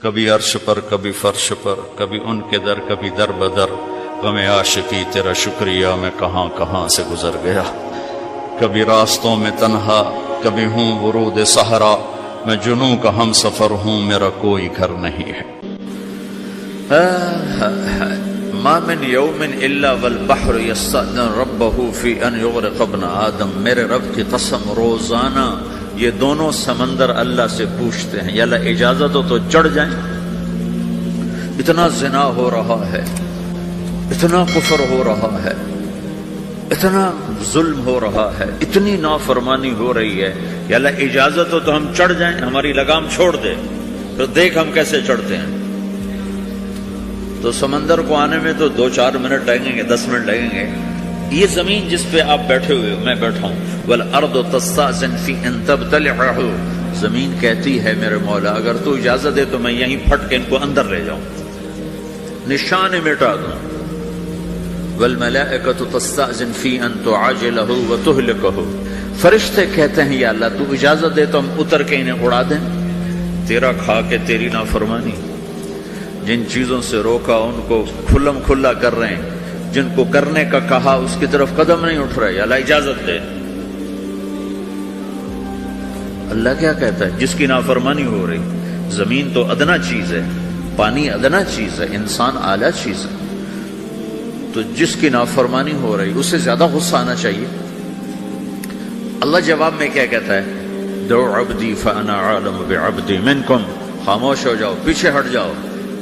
کبھی عرش پر کبھی فرش پر، کبھی ان کے در کبھی در بدر، غم عاشقی تیرا شکریہ میں کہاں کہاں سے گزر گیا، کبھی راستوں میں تنہا کبھی ہوں ورود صحرا، میں جنوں کا ہم سفر ہوں میرا کوئی گھر نہیں ہے۔ ما من یوم الا والبحر یستأذن ربہ فی ان یغرق ابن آدم، میرے رب کی قسم روزانہ یہ دونوں سمندر اللہ سے پوچھتے ہیں یا اللہ اجازت ہو تو چڑھ جائیں۔ اتنا زنا ہو رہا ہے، اتنا کفر ہو رہا ہے، اتنا ظلم ہو رہا ہے، اتنی نافرمانی ہو رہی ہے، یا اللہ اجازت ہو تو ہم چڑھ جائیں، ہماری لگام چھوڑ دے، تو دیکھ ہم کیسے چڑھتے ہیں۔ تو سمندر کو آنے میں تو 2-4 منٹ لگیں گے، 10 منٹ لگیں گے۔ یہ زمین جس پہ آپ بیٹھے ہوئے ہو، میں بیٹھا ہوں، والارض تستأذن فی ان تبتلعہ، زمین کہتی ہے میرے مولا اگر تو اجازت دے تو میں یہیں پھٹ کے ان کو اندر لے جاؤں، نشان مٹا دوں۔ والملائکۃ تستأذن فی ان تعاجلہ وتہلکہ، فرشتے کہتے ہیں یا اللہ تو اجازت دے تو ہم اتر کے انہیں اڑا دیں۔ تیرا کھا کے تیری نافرمانی، جن چیزوں سے روکا ان کو کھلم کھلا کر رہے ہیں، جن کو کرنے کا کہا اس کی طرف قدم نہیں اٹھ رہے، یا اللہ اجازت دے۔ اللہ کیا کہتا ہے؟ جس کی نافرمانی ہو رہی، زمین تو ادنا چیز ہے، پانی ادنا چیز ہے، انسان اعلیٰ چیز ہے، تو جس کی نافرمانی ہو رہی اسے زیادہ غصہ آنا چاہیے۔ اللہ جواب میں کیا کہتا ہے؟ دعو عبدی فانا عالم بعبدی منکم، خاموش ہو جاؤ، پیچھے ہٹ جاؤ،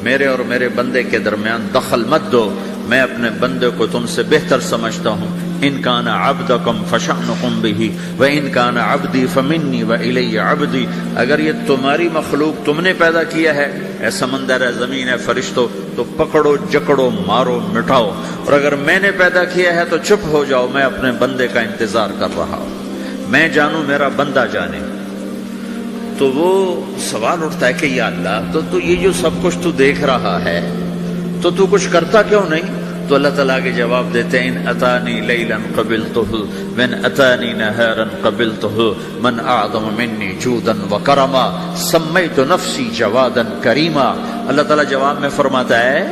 میرے اور میرے بندے کے درمیان دخل مت دو، میں اپنے بندے کو تم سے بہتر سمجھتا ہوں۔ ان کان عبدکم فشأنکم بہ وان کان عبدی فمنی والی عبدی، اگر یہ تمہاری مخلوق تم نے پیدا کیا ہے، اے سمندر ہے، زمین ہے، فرشتوں، تو پکڑو جکڑو مارو مٹاؤ، اور اگر میں نے پیدا کیا ہے تو چپ ہو جاؤ، میں اپنے بندے کا انتظار کر رہا ہوں، میں جانوں میرا بندہ جانے۔ تو وہ سوال اٹھتا ہے کہ یا اللہ تو یہ جو سب کچھ تو دیکھ رہا ہے تو کچھ کرتا کیوں نہیں؟ تو اللہ تعالیٰ کے جواب دیتے ہیں ان اتانی لیلا قبلتہ من اتانی نہارا قبلتہ من اعظم منی جودا وکرما سمیت نفسی جوادا کریما۔ اللہ تعالیٰ جواب میں فرماتا ہے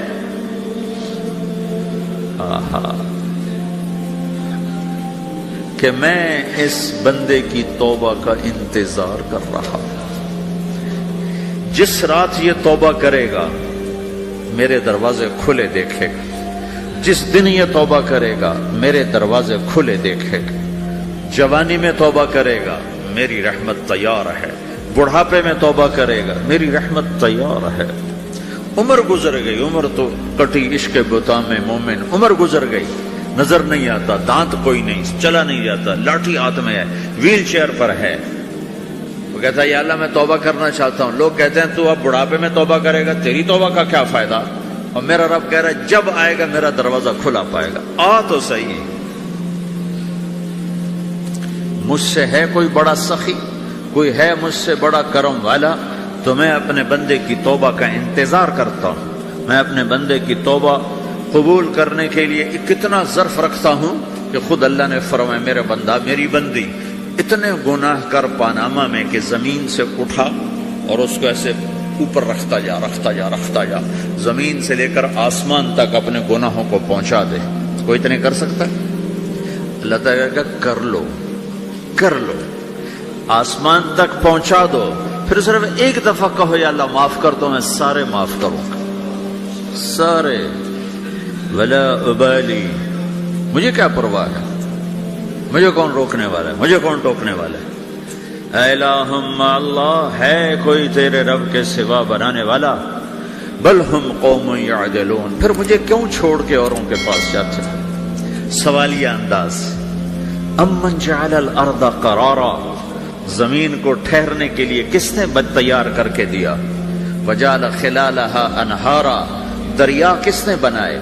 کہ میں اس بندے کی توبہ کا انتظار کر رہا ہوں، جس رات یہ توبہ کرے گا میرے دروازے کھلے دیکھے گا، جس دن یہ توبہ کرے گا میرے دروازے کھلے دیکھے گا، جوانی میں توبہ کرے گا میری رحمت تیار ہے، بڑھاپے میں توبہ کرے گا میری رحمت تیار ہے۔ عمر گزر گئی، عمر تو کٹی عشق بتا میں مومن، عمر گزر گئی، نظر نہیں آتا، دانت کوئی نہیں، چلا نہیں جاتا، لاٹھی ہاتھ میں ہے، ویل چیئر پر ہے، وہ کہتا ہے یا اللہ میں توبہ کرنا چاہتا ہوں۔ لوگ کہتے ہیں تو اب بڑھاپے میں توبہ کرے گا، تیری توبہ کا کیا فائدہ؟ اور میرا رب کہہ رہا ہے جب آئے گا میرا دروازہ کھلا پائے گا، آ تو صحیح۔ مجھ سے ہے کوئی بڑا سخی، کوئی ہے مجھ سے بڑا کرم والا، تو میں اپنے بندے کی توبہ کا انتظار کرتا ہوں، میں اپنے بندے کی توبہ قبول کرنے کے لیے کتنا ظرف رکھتا ہوں کہ خود اللہ نے فرمایا میرا بندہ میری بندی اتنے گناہ کر پاناما میں کہ زمین سے اٹھا اور اس کو ایسے اوپر رکھتا جا، زمین سے لے کر آسمان تک اپنے گناہوں کو پہنچا دے۔ کوئی اتنے کر سکتا ہے؟ اللہ تعالیٰ کا کر لو، آسمان تک پہنچا دو، پھر صرف ایک دفعہ کہو یا اللہ معاف کر دو، میں سارے معاف کروں گا، سارے، ولا ابالی، مجھے کیا پرواہ ہے، مجھے کون روکنے والا ہے، مجھے کون ٹوکنے والا ہے۔ اے الہم اللہ، ہے کوئی تیرے رب کے سوا بنانے والا؟ بل ہم قوم یعدلون، پھر مجھے کیوں چھوڑ کے اوروں کے پاس جاتے ہیں؟ سوالیہ انداز۔ امن جعل الارض قرارا، زمین کو ٹھہرنے کے لیے کس نے تیار کر کے دیا؟ وجعل خلالہا انہارا، دریا کس نے بنائے؟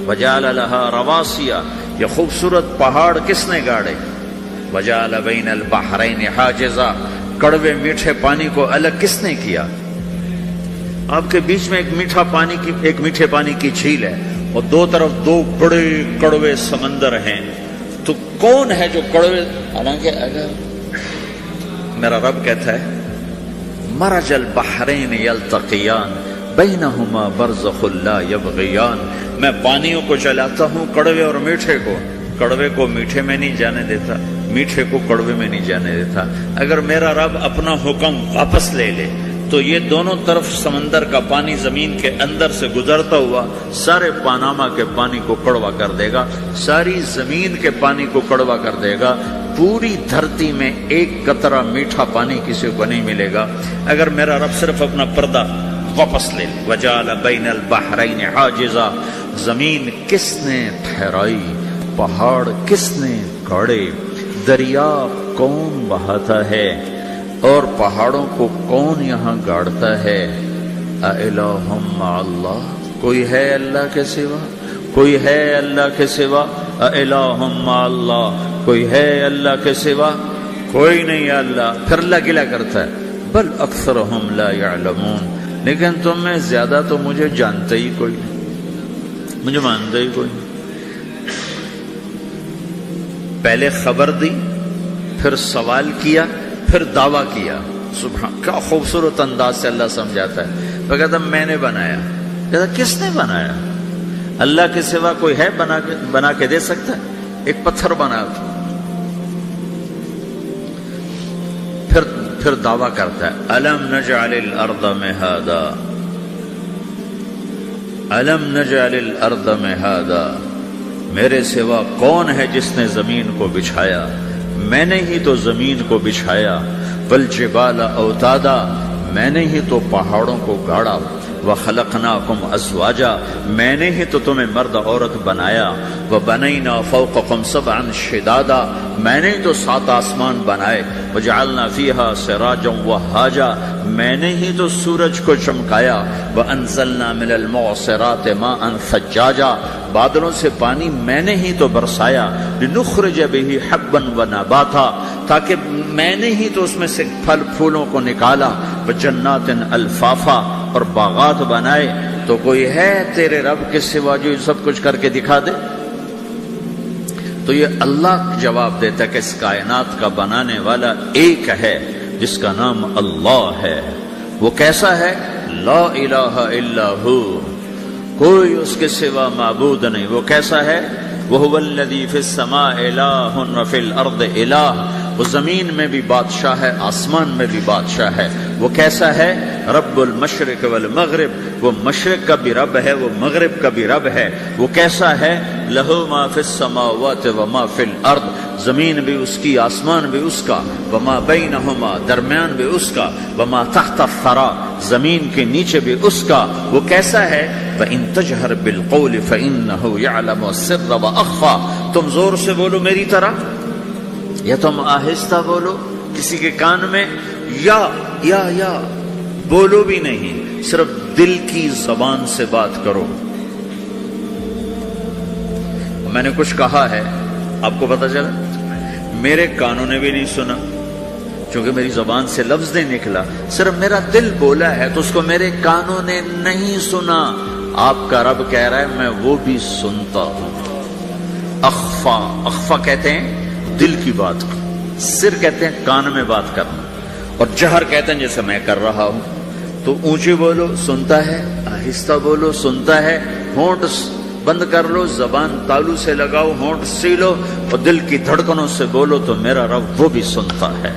وجعل لہا رواسیا، یہ خوبصورت پہاڑ کس نے گاڑے؟ وجعل بین البحرین حاجزا، کڑوے میٹھے پانی کو الگ کس نے کیا؟ آپ کے بیچ میں ایک میٹھے پانی کی جھیل ہے اور دو طرف دو بڑے کڑوے سمندر ہیں، تو کون ہے جو کڑوے؟ حالانکہ اگر میرا رب کہتا ہے مرج البحرین یلتقیان، بینہما برزخ لا یبغیان، میں پانیوں کو چلاتا ہوں، کڑوے اور میٹھے کو، کڑوے کو میٹھے میں نہیں جانے دیتا، میٹھے کو کڑوے میں نہیں جانے دیتا۔ اگر میرا رب اپنا حکم واپس لے لے تو یہ دونوں طرف سمندر کا پانی زمین کے اندر سے گزرتا ہوا سارے پاناما کے پانی کو کڑوا کر دے گا، ساری زمین کے پانی کو کڑوا کر دے گا، پوری دھرتی میں ایک قطرہ میٹھا پانی کسی کو نہیں ملے گا اگر میرا رب صرف اپنا پردہ واپس لے لے۔ وجعل بین البحرین حاجزا، زمین کس نے ٹھہرائی، پہاڑ کس نے گاڑے، دریا کون بہاتا ہے اور پہاڑوں کو کون یہاں گاڑتا ہے؟ اِلٰہٌ مع اللہ، کوئی ہے اللہ کے سوا؟ کوئی ہے اللہ کے سوا؟ اِلٰہٌ مع اللہ، کوئی ہے اللہ کے سوا؟ کوئی نہیں ہے اللہ۔ پھر اللہ گلہ کرتا ہے بل اکثرہم لا یعلمون، لیکن تم میں زیادہ تو مجھے جانتے ہی کوئی نہیں، مجھے مانتے ہی کوئی نہیں۔ پہلے خبر دی، پھر سوال کیا، پھر دعویٰ کیا۔ سبحان، کیا خوبصورت انداز سے اللہ سمجھاتا ہے۔ وہ کہتا میں نے بنایا، کہتا کس نے بنایا؟ اللہ کے سوا کوئی ہے بنا کے دے سکتا ہے؟ ایک پتھر بنا تھا۔ پھر دعویٰ کرتا ہے الم نجعل الارض مہادا، الم نجعل الارض مہادا، میرے سوا کون ہے جس نے زمین کو بچھایا؟ میں نے ہی تو زمین کو بچھایا۔ والجبال اوتادا، میں نے ہی تو پہاڑوں کو گاڑا۔ وخلقناکم ازواجا، میں نے ہی تو تمہیں مرد عورت بنایا۔ وبنینا فوقکم سبعا شدادا، میں نے ہی تو 7 آسمان بنائے۔ وجعلنا فیہا سراجا وہاجا، میں نے ہی تو سورج کو چمکایا۔ وانزلنا من المعصرات ماء ثجاجا، بادلوں سے پانی میں نے ہی تو برسایا۔ لنخرج به حبا ونباتا، تاکہ میں نے ہی تو اس میں سے پھل پھولوں کو نکالا۔ وجنات الفافا، اور باغات بنائے۔ تو کوئی ہے تیرے رب کے سوا جو سب کچھ کر کے دکھا دے؟ تو یہ اللہ جواب دیتا ہے کہ اس کائنات کا بنانے والا ایک ہے جس کا نام اللہ ہے۔ وہ کیسا ہے؟ لا الہ الا ہو، کوئی اس کے سوا معبود نہیں۔ وہ کیسا ہے؟ وَهُوَ الَّذِي فِي السَّمَاءِ إِلَٰهٌ وَفِي الْأَرْضِ إِلَٰهٌ، وہ زمین میں بھی بادشاہ ہے، آسمان میں بھی بادشاہ ہے۔ وہ کیسا ہے؟ رب المشرق والمغرب، وہ مشرق کا بھی رب ہے، وہ مغرب کا بھی رب ہے۔ وہ کیسا ہے؟ لَهُ مَا فِي السَّمَاوَاتِ وَمَا فِي الْأَرْضِ، زمین بھی اس کی، آسمان بھی اس کا۔ وَمَا بَيْنَهُمَا، درمیان بھی اس کا۔ وَمَا تَحْتَ الثَّرَىٰ، زمین کے نیچے بھی اس کا۔ وہ کیسا ہے؟ وَإِن تَجْهَرْ بِالْقَوْلِ فَإِنَّهُ يَعْلَمُ السِّرَّ وَأَخْفَىٰ، تم زور سے بولو میری طرح، یا تم آہستہ بولو کسی کے کان میں، یا بولو بھی نہیں، صرف دل کی زبان سے بات کرو۔ میں نے کچھ کہا ہے، آپ کو پتہ چلا، میرے کانوں نے بھی نہیں سنا کیونکہ میری زبان سے لفظ نہیں نکلا، صرف میرا دل بولا ہے تو اس کو میرے کانوں نے نہیں سنا۔ آپ کا رب کہہ رہا ہے میں وہ بھی سنتا ہوں۔ اخفا، اخفا کہتے ہیں دل کی بات کو، سر کہتے ہیں کان میں بات کرنا، اور جہر کہتے ہیں جیسے میں کر رہا ہوں۔ تو اونچی بولو سنتا ہے، آہستہ بولو سنتا ہے، ہونٹ بند کر لو، زبان تالو سے لگاؤ، ہونٹ سیلو اور دل کی دھڑکنوں سے بولو تو میرا رب وہ بھی سنتا ہے۔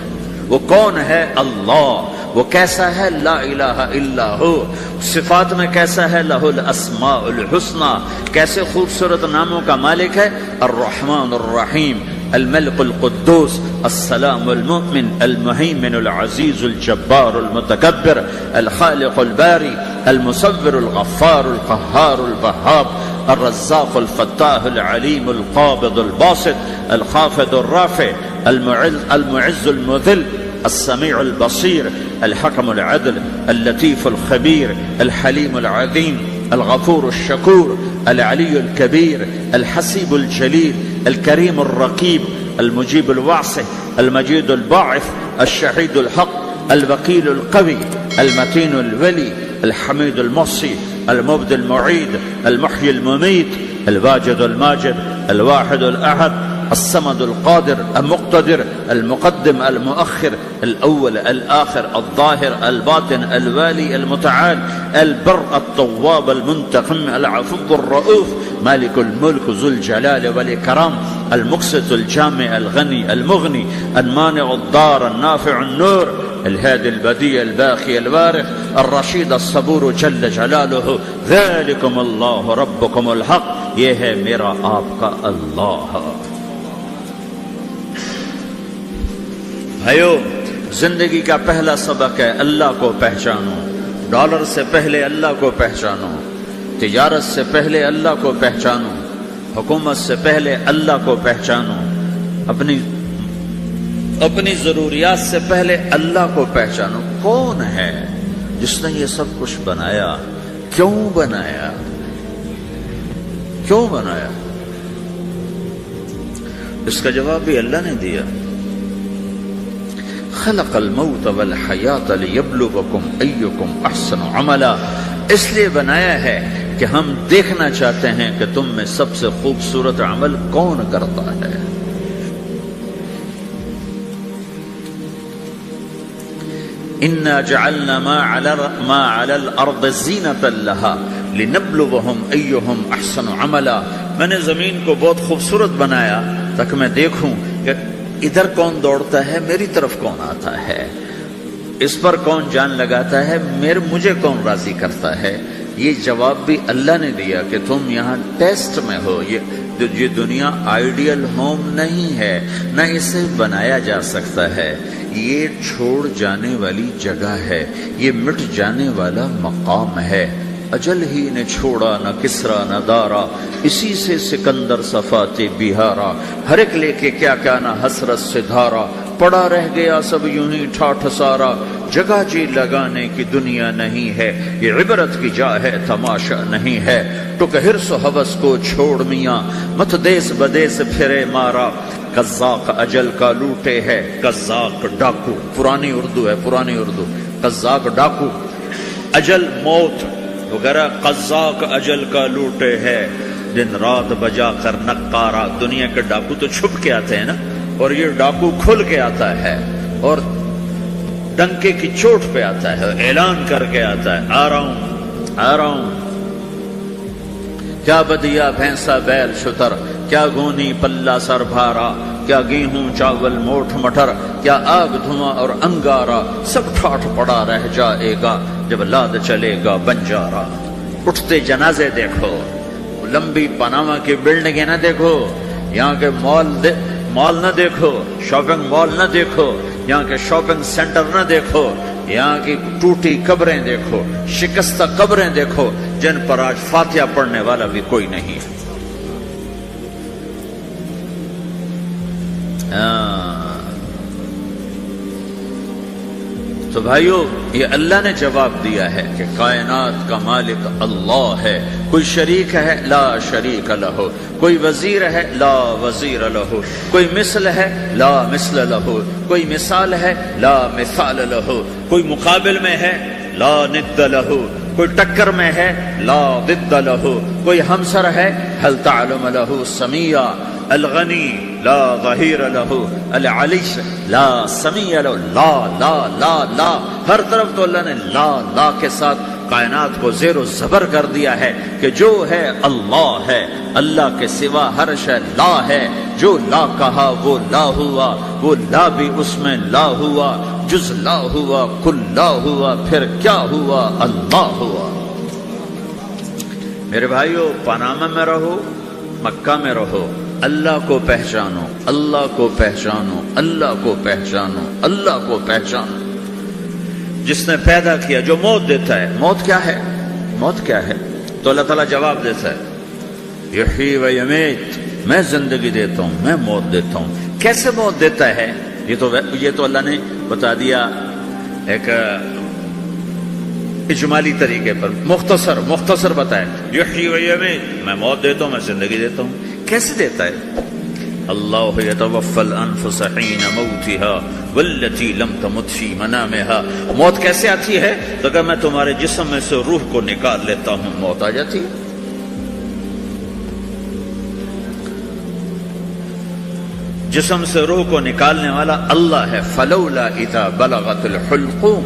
وہ کون ہے؟ اللہ۔ وہ کیسا ہے؟ لا الہ الا ہو۔ صفات میں کیسا ہے؟ لہ الاسماء الحسنی، کیسے خوبصورت ناموں کا مالک ہے؟ الرحمن الرحیم، الملك القدوس، السلام المؤمن، المهيمن العزيز الجبار المتكبر، الخالق الباري، المصور الغفار القهار الوهاب، الرزاق الفتاح العليم القابض الباسط، الخافض الرافع، المعز المذل، السميع البصير، الحكم العدل، اللطيف الخبير، الحليم العظيم، الغفور الشكور، العلي الكبير، الحسيب الجليل، الكريم الرقيب، المجيب الواسع، المجيد الباعث، الشهيد الحق، الوكيل القوي، المتين الولي، الحميد المحصي، المبدي المعيد، المحيي المميت، الواجد الماجد، الواحد الأحد، الصمد القادر المقتدر المقدم المؤخر الأول الآخر الظاهر الباطن الوالي المتعال البر التواب المنتقم العفو الرؤوف مالك الملك ذو الجلال والإكرام المقسط الجامع الغني المغني المانع الضار النافع النور الهادي البديع الباقي الوارث الرشيد الصبور جل جلالہ ذلكم اللہ ربکم الحق، یہ ہے میرا آپ کا اللہ۔ بھائیو، زندگی کا پہلا سبق ہے اللہ کو پہچانو۔ ڈالر سے پہلے اللہ کو پہچانو، تجارت سے پہلے اللہ کو پہچانو، حکومت سے پہلے اللہ کو پہچانو، اپنی ضروریات سے پہلے اللہ کو پہچانو۔ کون ہے جس نے یہ سب کچھ بنایا؟ کیوں بنایا؟ کیوں بنایا؟ اس کا جواب بھی اللہ نے دیا۔ خلق الموت والحیات لیبلوکم ایکم احسن عملا، اس لیے بنایا ہے کہ ہم دیکھنا چاہتے ہیں کہ تم میں سب سے خوبصورت عمل کون کرتا ہے۔ انا جعلنا ما على الارض زینۃ لها لنبلوهم ایہم احسن عملا، میں نے زمین کو بہت خوبصورت بنایا تاکہ میں دیکھوں کہ ادھر کون دوڑتا ہے، میری طرف کون آتا ہے، اس پر کون جان لگاتا ہے، مجھے کون راضی کرتا ہے۔ یہ جواب بھی اللہ نے دیا کہ تم یہاں ٹیسٹ میں ہو۔ یہ دنیا آئیڈیل ہوم نہیں ہے، نہ اسے بنایا جا سکتا ہے، یہ چھوڑ جانے والی جگہ ہے، یہ مٹ جانے والا مقام ہے۔ اجل ہی نے چھوڑا نہ کسرا نہ دارا، اسی سے سکندر صفات بہارا، ہر ایک لے کے کیا کیا نہ حسرت سے دھارا، پڑا رہ گیا سب یوں ہی ٹھاٹھ سارا، جگہ جی لگانے کی دنیا نہیں ہے، یہ عبرت کی جا ہے تماشا نہیں ہے۔ ٹک حرص و ہوس کو چھوڑ میاں، مت دیس بدیس پھرے مارا، قزاق اجل کا لوٹے ہے، قزاق ڈاکو، پرانی اردو ہے، پرانی اردو، قزاق ڈاکو، اجل موت وغیرہ، قزاق اجل کا لوٹے ہے، دن رات بجا کر نقارا۔ دنیا کے ڈاکو تو چھپ کے آتے ہیں نا، اور یہ ڈاکو کھل کے آتا ہے اور ڈنکے کی چوٹ پہ آتا ہے، اعلان کر کے آتا ہے، آ رہا ہوں آ رہا ہوں۔ کیا بدیا بھینسا بیل شتر، کیا گونی پلہ سر بھارا، کیا گیہوں چاول موٹھ مٹر، کیا آگ دھواں اور انگارا، سب ٹھاٹھ پڑا رہ جائے گا جب لاد چلے گا بنجارا۔ اٹھتے جنازے دیکھو، لمبی پاناما کی بلڈنگیں نہ دیکھو، یہاں کے مال نہ دیکھو، شاپنگ مال نہ دیکھو، یہاں کے شاپنگ سینٹر نہ دیکھو، یہاں کی ٹوٹی قبریں دیکھو، شکستہ قبریں دیکھو، جن پر آج فاتحہ پڑھنے والا بھی کوئی نہیں ہے۔ تو بھائیو، یہ اللہ نے جواب دیا ہے کہ کائنات کا مالک اللہ ہے، کوئی شریک ہے لا شریک لہ، کوئی وزیر ہے لا وزیر لہ، کوئی مثل ہے لا مثل لہ، کوئی مثال ہے لا مثال لہ، کوئی مقابل میں ہے لا ند لہ، کوئی ٹکر میں ہے لا ضد لہ، کوئی ہمسر ہے هل تعلم لہ سمیہ، الغنی لا ظہیر لہ، العلی لا سمیع لہ، لا لا لا لا، ہر طرف تو اللہ نے لا لا کے ساتھ کائنات کو زیر و زبر کر دیا ہے کہ جو ہے اللہ ہے، اللہ کے سوا ہر شے لا ہے، جو لا کہا وہ لا ہوا، وہ لا بھی اس میں لا ہوا، جز لا ہوا کل لا ہوا، پھر کیا ہوا؟ اللہ ہوا۔ میرے بھائیو، پاناما میں رہو، مکہ میں رہو، اللہ کو پہچانو، اللہ کو پہچانو، اللہ کو پہچانو، اللہ کو پہچانو۔ جس نے پیدا کیا، جو موت دیتا ہے، موت کیا ہے؟ موت کیا ہے؟ تو اللہ تعالیٰ جواب دیتا ہے، یحیی و یمیت، میں زندگی دیتا ہوں، میں موت دیتا ہوں۔ کیسے موت دیتا ہے؟ یہ تو اللہ نے بتا دیا ایک اجمالی طریقے پر، مختصر بتایا، یحیی و یمیت، میں موت دیتا ہوں، میں زندگی دیتا ہوں۔ کیسے دیتا ہے؟ اللہ یتوفی الانفس حین موتها والتی لم تمت فی منامها۔ موت کیسے آتی ہے؟ تو کہ میں تمہارے جسم میں سے روح کو نکال لیتا ہوں، موت آ جاتی ہے۔ جسم سے روح کو نکالنے والا اللہ ہے. فلولا اذا بلغت الحلقوم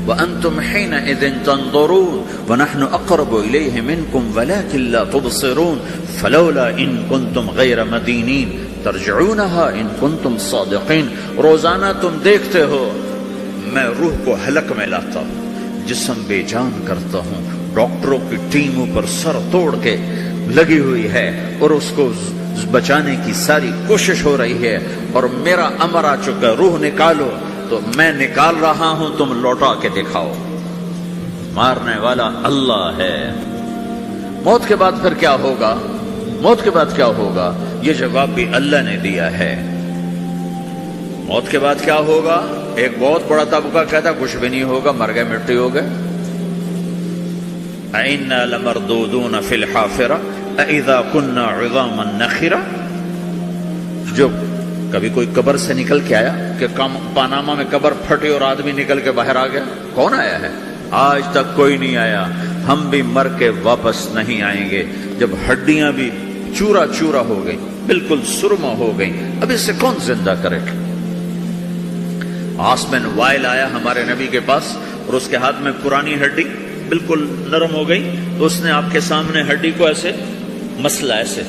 وانتم حينئذ تنظرون ونحن اقرب اليه منكم ولكن لا تبصرون فلولا ان كنتم غير مدينين ترجعونها ان كنتم صادقين. روزانہ تم دیکھتے ہو میں روح کو حلق میں لاتا ہوں، جسم بے جان کرتا ہوں، ڈاکٹروں کی ٹیم اوپر سر توڑ کے لگی ہوئی ہے اور اس کو بچانے کی ساری کوشش ہو رہی ہے، اور میرا امر آ چکا روح نکالو تو میں نکال رہا ہوں، تم لوٹا کے دکھاؤ. مارنے والا اللہ ہے. موت کے بعد پھر کیا ہوگا؟ موت کے بعد کیا ہوگا؟ یہ جواب بھی اللہ نے دیا ہے. موت کے بعد کیا ہوگا؟ ایک بہت بڑا طبقہ کہتا کچھ بھی نہیں ہوگا، مر گئے، مٹی ہو گئے. اِنَّا لَمَرْدُودُونَ فِي الْحَافِرَةِ اَإِذَا كُنَّا عِظَامًا نَخِرَةً. جو کبھی کوئی قبر سے نکل کے آیا کہ پاناما میں قبر پھٹی اور آدمی نکل کے باہر آ گیا؟ کون آیا ہے؟ آج تک کوئی نہیں آیا. ہم بھی مر کے واپس نہیں آئیں گے. جب ہڈیاں بھی چورا چورا ہو گئی، بالکل سرما ہو گئی، اب اس سے کون زندہ کرے؟ آسمن وائل آیا ہمارے نبی کے پاس اور اس کے ہاتھ میں پرانی ہڈی بالکل نرم ہو گئی، تو اس نے آپ کے سامنے ہڈی کو ایسے مسلا ایسے،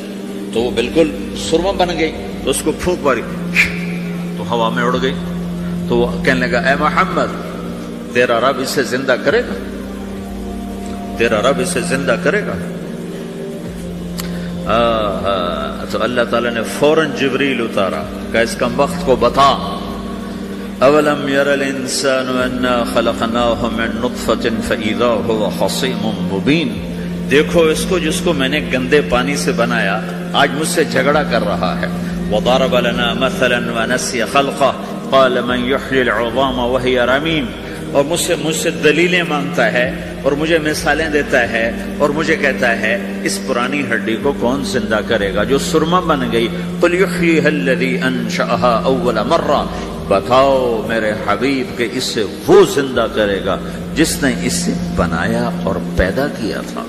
تو وہ بالکل سرما بن گئی. تو اس کو پھونک ماری تو ہوا میں اڑ گئی. تو وہ کہنے لگا اے محمد تیرا رب اسے زندہ کرے گا؟ تیرا رب اسے زندہ کرے گا؟ تو اللہ تعالیٰ نے فوراً جبریل اتارا کہ اس کم وقت کو بتا اولم یر الانسان انا خلقناہ من نطفۃ فاذا هو خصیم مبین. دیکھو اس کو جس کو میں نے گندے پانی سے بنایا آج مجھ سے جھگڑا کر رہا ہے. وضرب لنا مثلا ونسی خلقہ قال من یحیی العظام وهي رمیم. اور مجھ سے دلیلیں مانگتا ہے اور مجھے مثالیں دیتا ہے اور مجھے کہتا ہے اس پرانی ہڈی کو کون زندہ کرے گا جو سرما بن گئی. قل یحییها الذی انشأها اول مرہ. بتاؤ میرے حبیب کہ اسے وہ زندہ کرے گا جس نے اسے بنایا اور پیدا کیا تھا.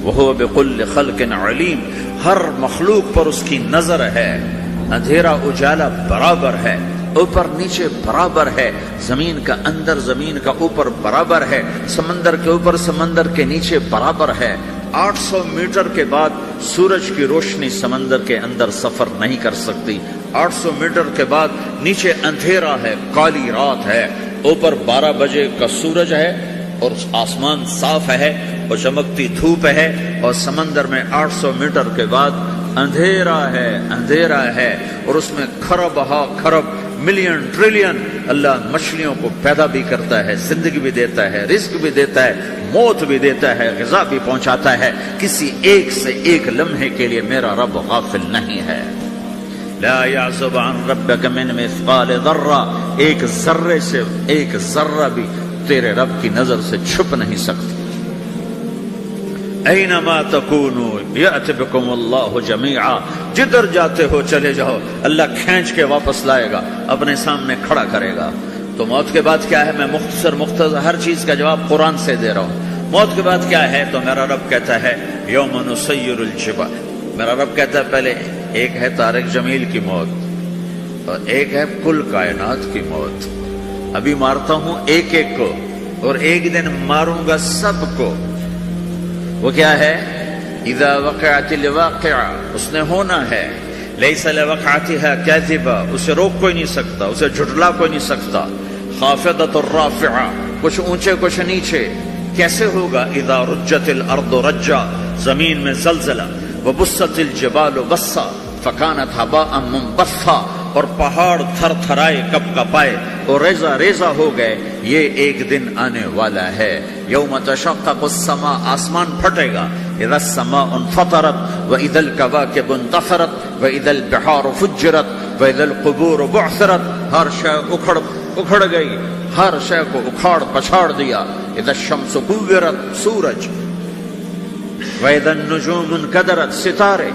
وہو بکل خلق علیم. ہر مخلوق پر اس کی نظر ہے. اندھیرا اجالا برابر ہے، اوپر نیچے برابر ہے، زمین کا اندر زمین کا اوپر برابر ہے، سمندر کے اوپر سمندر کے نیچے برابر ہے. 800 میٹر کے بعد سورج کی روشنی سمندر کے اندر سفر نہیں کر سکتی. 800 میٹر کے بعد نیچے اندھیرا ہے، کالی رات ہے، اوپر 12 بجے کا سورج ہے اور آسمان صاف ہے اور چمکتی دھوپ ہے، اور سمندر میں 800 میٹر کے بعد اندھیرا ہے اور اس میں کھرب ہا کھرب ملین ٹریلین اللہ مچھلیوں کو پیدا بھی کرتا ہے، زندگی بھی دیتا ہے، رزق بھی دیتا ہے، موت بھی دیتا ہے، غذا بھی پہنچاتا ہے. کسی ایک سے ایک لمحے کے لیے میرا رب غافل نہیں ہے. لا يعزب عن ربك من مثقال ذرہ. ایک ذرے سے ایک ذرہ بھی تیرے رب کی نظر سے چھپ نہیں سکتی. اینما تکونوا یأت بکم اللہ جمیعا. جدھر جاتے ہو چلے جاؤ، اللہ کھینچ کے واپس لائے گا، اپنے سامنے کھڑا کرے گا. تو موت کے بعد کیا ہے؟ میں مختصر ہر چیز کا جواب قرآن سے دے رہا ہوں. موت کے بعد کیا ہے؟ تو میرا رب کہتا ہے یوم نسیر الجبال. میرا رب کہتا ہے پہلے ایک ہے طارق جمیل کی موت اور ایک ہے کل کائنات کی موت. ابھی مارتا ہوں ایک ایک کو اور ایک دن ماروں گا سب کو. وہ کیا ہے؟ اذا وقعت الواقعہ. اس نے ہونا ہے. لیس لوقعتها کاذبہ. اسے روک کوئی نہیں سکتا، اسے جھٹلا کوئی نہیں سکتا. خافضۃ الرافعہ. کچھ اونچے کچھ نیچے. کیسے ہوگا؟ اذا رجت الارض رجا. زمین میں زلزلہ. وبست الجبال بسا فکانت هباء منبثا. اور پہاڑ تھر تھرائے کپ کپائے اور ریزہ ریزہ ہو گئے. یہ ایک دن آنے والا ہے. یوم تشقق السماء. آسمان پھٹے گا. اذا السماء انفطرت واذا الكواكب انتثرت واذا البحار فجرت واذا القبور بعثرت. ہر شے اکھڑ گئی، ہر شے کو اکھاڑ پچھاڑ دیا. اذا الشمس كورت. سورج. واذا النجوم انكدرت. ستارے.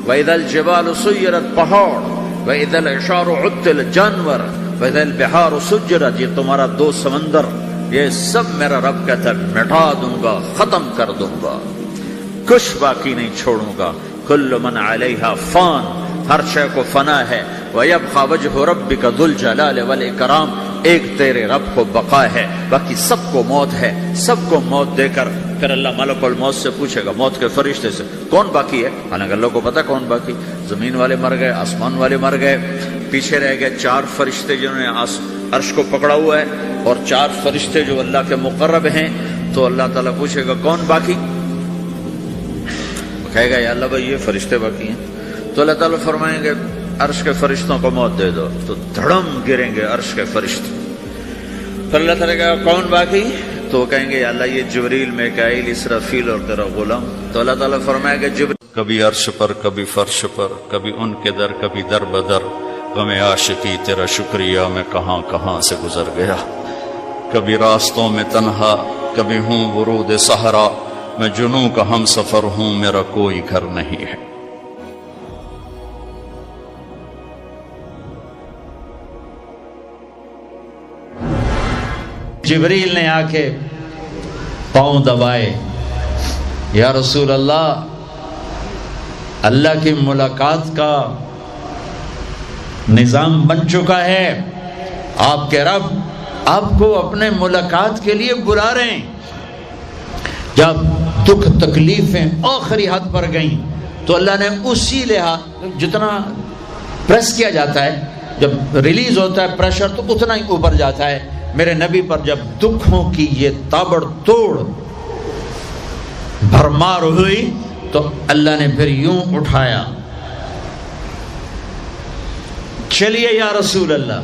واذا الجبال سيرت. پہاڑ. وَإِذَا الْعِشَارُ عُطِّلَتْ. جانور. وَإِذَا الْبِحَارُ سُجِّرَتْ. یہ تمہارا دو سمندر، یہ سب میرا رب کہتا ہے مٹا دوں گا، ختم کر دوں گا، کچھ باقی نہیں چھوڑوں گا. کل من علیہا فان. ہر شے کو فنا ہے. وَيَبْقَى وَجْهُ رَبِّكَ ذُو الْجَلَالِ وَالْإِكْرَامِ، ایک تیرے رب کو بقا ہے، باقی سب کو موت ہے. سب کو موت دے کر پھر اللہ ملک الموت سے پوچھے گا، موت کے فرشتے سے، کون باقی ہے؟ حالانکہ اللہ کو پتا کون باقی. زمین والے مر گئے، آسمان والے مر گئے، پیچھے رہ گئے 4 فرشتے جنہوں نے عرش کو پکڑا ہوا ہے، اور 4 فرشتے جو اللہ کے مقرب ہیں. تو اللہ تعالیٰ پوچھے گا کون باقی؟ کہے گا یا اللہ بھائی یہ فرشتے باقی ہیں. تو اللہ تعالیٰ فرمائیں گے عرش کے فرشتوں کو موت دے دو، تو دھڑم گریں گے عرش کے فرشتے. پھر اللہ تعالیٰ کہے گا کون باقی؟ تو وہ کہیں گے یا اللہ یہ جبریل، میکائیل، اسرافیل اور تیرا غلام. تو اللہ تعالیٰ فرمائے گا جبریل کبھی عرش پر، کبھی فرش پر، کبھی ان کے در، کبھی در بدر، غم عاشقی تیرا شکریہ میں کہاں کہاں سے گزر گیا. کبھی راستوں میں تنہا، کبھی ہوں ورود صحرا، میں جنوں کا ہم سفر ہوں، میرا کوئی گھر نہیں ہے. جبریل نے آ کے پاؤں دبائے، یا رسول اللہ، اللہ کی ملاقات کا نظام بن چکا ہے، آپ کے رب آپ کو اپنے ملاقات کے لیے بلا رہے ہیں. جب دکھ تکلیفیں آخری حد پر گئیں تو اللہ نے اسی لحاظ، جتنا پریس کیا جاتا ہے، جب ریلیز ہوتا ہے پریشر تو اتنا ہی اوپر جاتا ہے. میرے نبی پر جب دکھوں کی یہ تابڑ توڑ بھرمار ہوئی تو اللہ نے پھر یوں اٹھایا، چلیے یا رسول اللہ،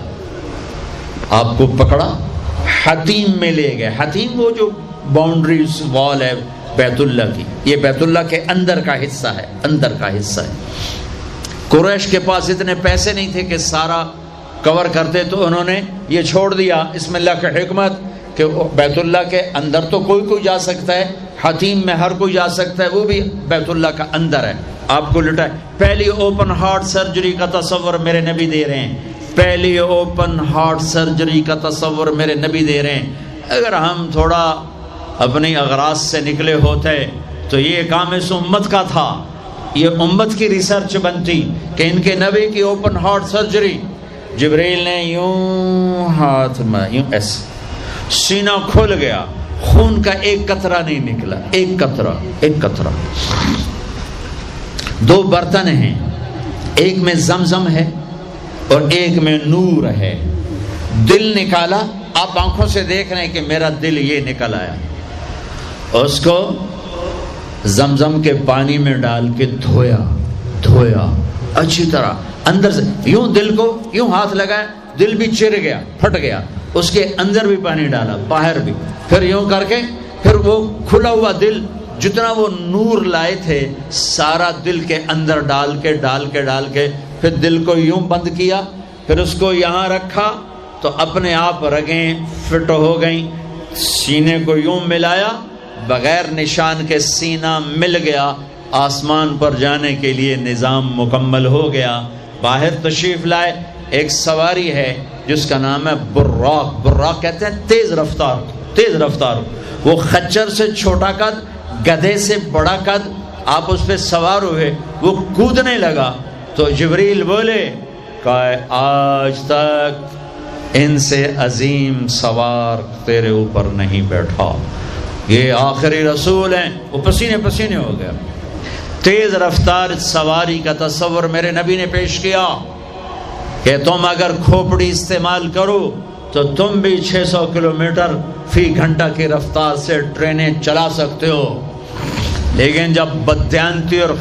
آپ کو پکڑا، حتیم میں لے گئے. حتیم وہ جو باؤنڈریز وال ہے بیت اللہ کی، یہ بیت اللہ کے اندر کا حصہ ہے، اندر کا حصہ ہے. قریش کے پاس اتنے پیسے نہیں تھے کہ سارا کور کرتے، تو انہوں نے یہ چھوڑ دیا. اس میں اللہ کی حکمت کہ بیت اللہ کے اندر تو کوئی جا سکتا ہے، حتیم میں ہر کوئی جا سکتا ہے، وہ بھی بیت اللہ کا اندر ہے. آپ کو لٹائے، پہلی اوپن ہارٹ سرجری کا تصور میرے نبی دے رہے ہیں، پہلی اوپن ہارٹ سرجری کا تصور میرے نبی دے رہے ہیں. اگر ہم تھوڑا اپنی اغراض سے نکلے ہوتے تو یہ کام اس امت کا تھا، یہ امت کی ریسرچ بنتی کہ ان کے نبی کی اوپن ہارٹ سرجری. جبریل نے یوں ہاتھ میں یوں ایسے، سینہ کھل گیا، خون کا ایک قطرہ نہیں نکلا، ایک قطرہ. 2 برتن ہیں، ایک میں زمزم ہے اور ایک میں نور ہے. دل نکالا، آپ آنکھوں سے دیکھ رہے ہیں کہ میرا دل یہ نکل آیا. اس کو زمزم کے پانی میں ڈال کے دھویا اچھی طرح اندر سے، یوں دل کو یوں ہاتھ لگایا، دل بھی چر گیا، پھٹ گیا. اس کے اندر بھی پانی ڈالا، باہر بھی، پھر یوں کر کے، پھر وہ کھلا ہوا دل جتنا وہ نور لائے تھے سارا دل کے اندر ڈال کے پھر دل کو یوں بند کیا، پھر اس کو یہاں رکھا تو اپنے آپ رگیں فٹ ہو گئیں. سینے کو یوں ملایا، بغیر نشان کے سینہ مل گیا. آسمان پر جانے کے لیے نظام مکمل ہو گیا. باہر تشریف لائے، ایک سواری ہے جس کا نام ہے براق کہتے ہیں تیز رفتار. وہ خچر سے چھوٹا قد، گدھے سے بڑا قد، آپ اس پہ سوار ہوئے، وہ کودنے لگا تو جبریل بولے کہ آج تک ان سے عظیم سوار تیرے اوپر نہیں بیٹھا، یہ آخری رسول ہیں. وہ پسینے ہو گیا. تیز رفتار سواری کا تصور میرے نبی نے پیش کیا کہ تم اگر کھوپڑی استعمال کرو تو تم بھی 600 کلومیٹر فی گھنٹہ کی رفتار سے ٹرینیں چلا سکتے ہو، لیکن جب بددیانتی اور